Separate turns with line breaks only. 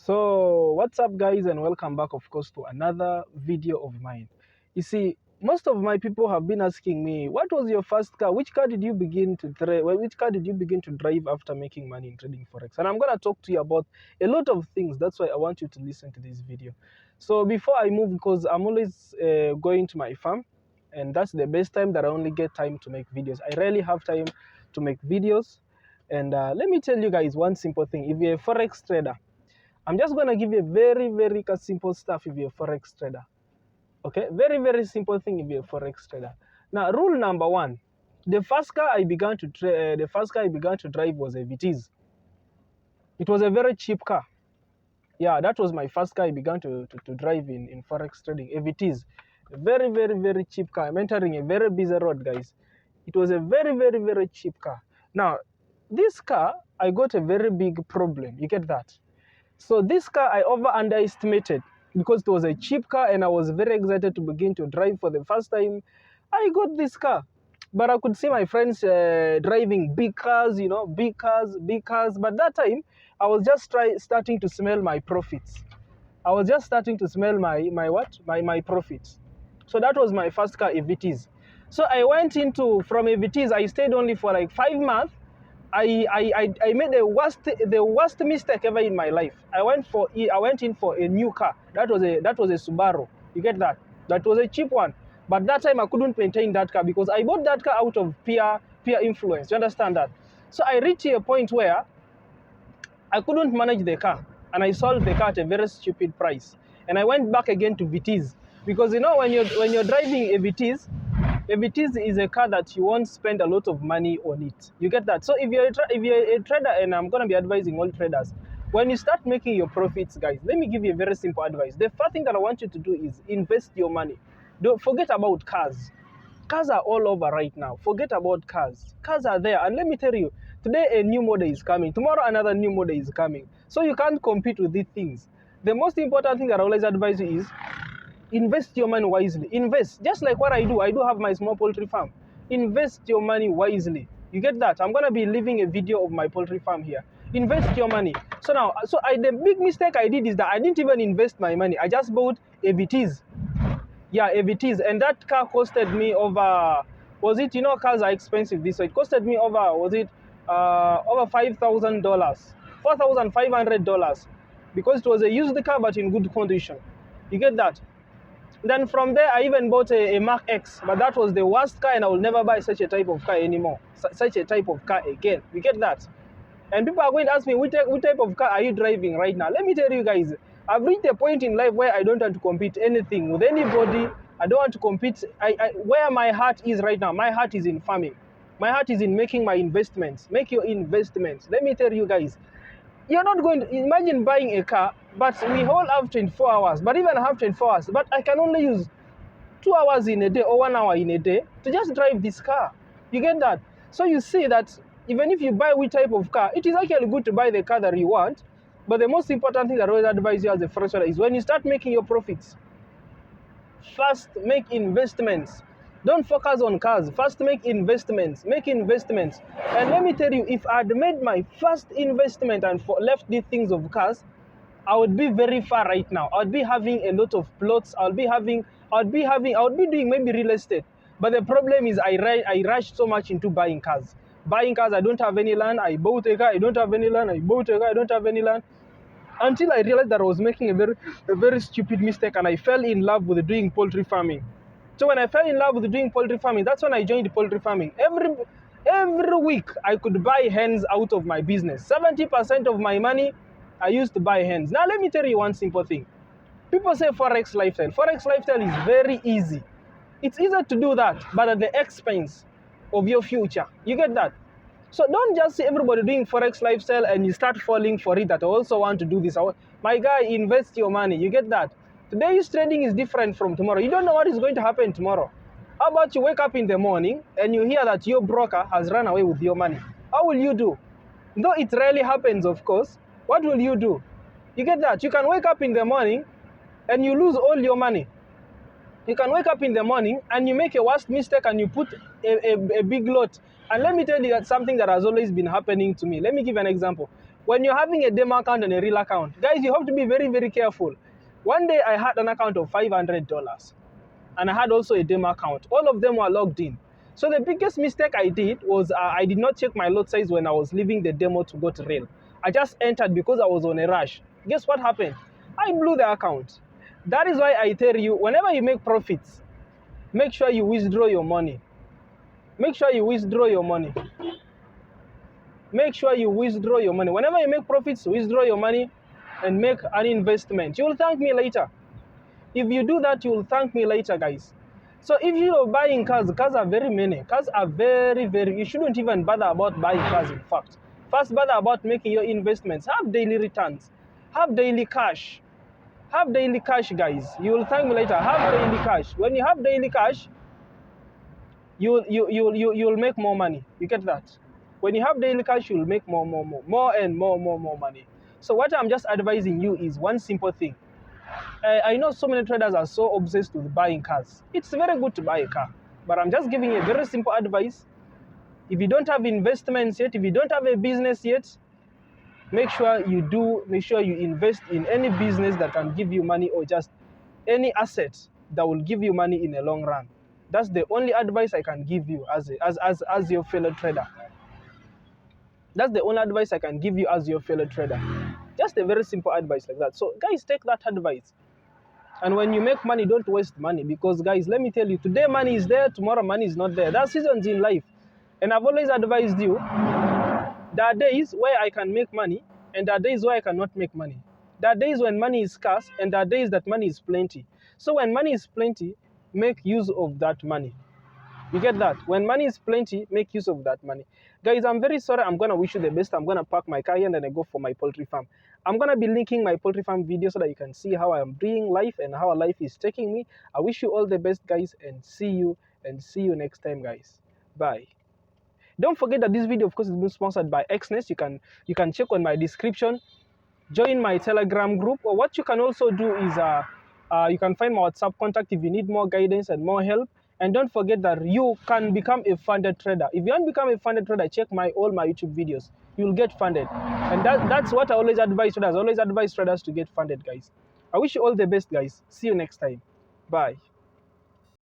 So what's up guys, and welcome back of course to another video of mine. You see, most of my people have been asking me, what was your first car? Which car did you begin to drive? Which car did you begin to drive after making money in trading Forex? And I'm going to talk to you about a lot of things. That's why I want you to listen to this video. So before I move, because I'm always going to my farm, and that's the best time that I only get time to make videos. I rarely have time to make videos. And let me tell you guys one simple thing. If you're a Forex trader, I'm just going to give you a very simple stuff if you're a Forex trader. Okay, very simple thing if you're a Forex trader. Now, rule number one: the first car I began to drive was a VTs. It was a very cheap car. Yeah, that was my first car I began to drive in Forex trading. A VTs, a very cheap car. I'm entering a very busy road, guys. It was a very cheap car. Now, this car, I got a very big problem. You get that? So this car I underestimated because it was a cheap car and I was very excited to begin to drive for the first time. I got this car, but I could see my friends driving big cars, you know, big cars. But that time I was just starting to smell my profits. I was just starting to smell my profits. So that was my first car, EVTs. So I went from EVTs. I stayed only for like 5 months. I made the worst mistake ever in my life. I went in for a new car. That was a Subaru. You get that? That was a cheap one. But that time I couldn't maintain that car because I bought that car out of peer influence. You understand that? So I reached a point where I couldn't manage the car, and I sold the car at a very stupid price. And I went back again to VTs because you know when you're driving a VTs is a car that you won't spend a lot of money on it. You get that? So if you're a trader, and I'm gonna be advising all traders, when you start making your profits, guys, let me give you a very simple advice. The first thing that I want you to do is invest your money. Don't forget about cars. Cars are all over right now. Forget about cars. Cars are there, and let me tell you, today a new model is coming. Tomorrow another new model is coming. So you can't compete with these things. The most important thing that I always advise you is invest your money wisely. Invest, just like what I do. I do have my small poultry farm. Invest your money wisely. You get that? I'm gonna be leaving a video of my poultry farm here. Invest your money. So now, the big mistake I did is that I didn't even invest my money. I just bought AVTs. Yeah, AVTs, and that car costed me over. Was it? You know, cars are expensive. This so it costed me over. Was it over $5,000, $4,500, because it was a used car but in good condition. You get that? Then from there, I even bought a Mark X, but that was the worst car, and I will never buy such a type of car anymore. Such a type of car again. You get that? And people are going to ask me, which type of car are you driving right now? Let me tell you guys, I've reached a point in life where I don't want to compete anything with anybody. I don't want to compete. Where my heart is right now, my heart is in farming. My heart is in making my investments. Make your investments. Let me tell you guys, you're not going to imagine buying a car, but we all have 24 hours, but even I have 24 hours, but I can only use 2 hours in a day or 1 hour in a day to just drive this car. You get that? So you see that even if you buy which type of car, it is actually good to buy the car that you want, but the most important thing that I always advise you as a fresh trader is when you start making your profits, first make investments. Don't focus on cars. First make investments. Make investments. And let me tell you, if I'd made my first investment and left these things of cars, I would be very far right now. I would be having a lot of plots. I would be doing maybe real estate. But the problem is I rushed so much into buying cars. Buying cars, I don't have any land. I bought a car, I don't have any land. I bought a car, I don't have any land. Until I realized that I was making a very stupid mistake, and I fell in love with doing poultry farming. So when I fell in love with doing poultry farming, that's when I joined poultry farming. Every week I could buy hens out of my business. 70% of my money I used to buy hens. Now let me tell you one simple thing. People say Forex lifestyle. Forex lifestyle is very easy. It's easier to do that, but at the expense of your future. You get that? So don't just see everybody doing Forex lifestyle and you start falling for it, that I also want to do this. My guy, invest your money. You get that? Today's trading is different from tomorrow. You don't know what is going to happen tomorrow. How about you wake up in the morning and you hear that your broker has run away with your money? How will you do? Though it rarely happens, of course, what will you do? You get that? You can wake up in the morning and you lose all your money. You can wake up in the morning and you make a worst mistake and you put a big lot. And let me tell you that something that has always been happening to me. Let me give an example. when you're having a demo account and a real account, guys, you have to be very, very careful. One day I had an account of $500 and I had also a demo account. All of them were logged in. So the biggest mistake I did was I did not check my lot size when I was leaving the demo to go to real. I just entered because I was on a rush. Guess what happened? I blew the account. That is why I tell you, whenever you make profits, make sure you withdraw your money. Make sure you withdraw your money. Make sure you withdraw your money. Whenever you make profits, withdraw your money and make an investment. You will thank me later. If you do that, you will thank me later, guys. So if you're buying cars, cars are very many. Cars are very, very, you shouldn't even bother about buying cars, in fact. First, bother about making your investments. Have daily returns. Have daily cash. Have daily cash, guys. You will thank me later. Have daily cash. When you have daily cash, you'll make more money. You get that? When you have daily cash, you'll make more money. So what I'm just advising you is one simple thing. I know so many traders are so obsessed with buying cars. It's very good to buy a car, but I'm just giving a very simple advice. If you don't have investments yet, if you don't have a business yet, make sure you invest in any business that can give you money, or just any asset that will give you money in the long run. That's the only advice I can give you as your fellow trader. That's the only advice I can give you as your fellow trader. Just a very simple advice like that. So guys, take that advice. And when you make money, don't waste money, because guys, let me tell you, today money is there, tomorrow money is not there. That's seasons in life. And I've always advised you, there are days where I can make money and there are days where I cannot make money. There are days when money is scarce and there are days that money is plenty. So when money is plenty, make use of that money. You get that? When money is plenty, make use of that money. Guys, I'm very sorry. I'm going to wish you the best. I'm going to park my car here and then I go for my poultry farm. I'm going to be linking my poultry farm video so that you can see how I'm doing life and how life is taking me. I wish you all the best, guys, and see you next time, guys. Bye. Don't forget that this video, of course, is being sponsored by Xnest. You can check on my description. Join my Telegram group. Or what you can also do is you can find my WhatsApp contact if you need more guidance and more help. And don't forget that you can become a funded trader. If you want to become a funded trader, check all my YouTube videos. You'll get funded. And that's what I always advise traders. I always advise traders to get funded, guys. I wish you all the best, guys. See you next time. Bye.